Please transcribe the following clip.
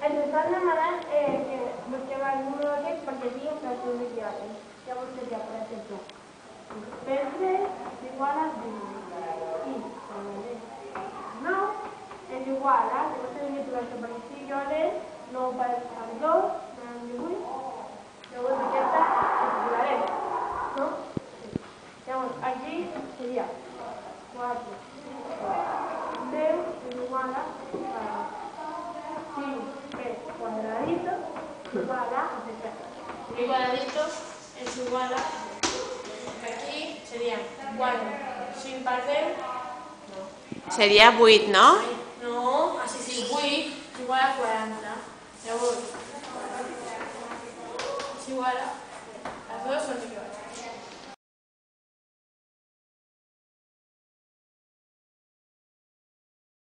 Ens estan demanant que busquem el número aquest perquè tinguin fraccions equivalents. Llavors seria, per exemple, per 3 igual a 18 i per 9 és igual a, si no tenim fracció per aquí equivalent, 9 per 2, 18, llavors aquesta és equivalent, no? Llavors aquí seria 4, 10 és igual a 5 cuadradito igual a 3. El cuadradito es igual a... Aquí sería 4. 5 per 10... No. Seria 8, no? No, així sí, 8 és igual a 40. Llavors, és igual a... Les dues són iguals.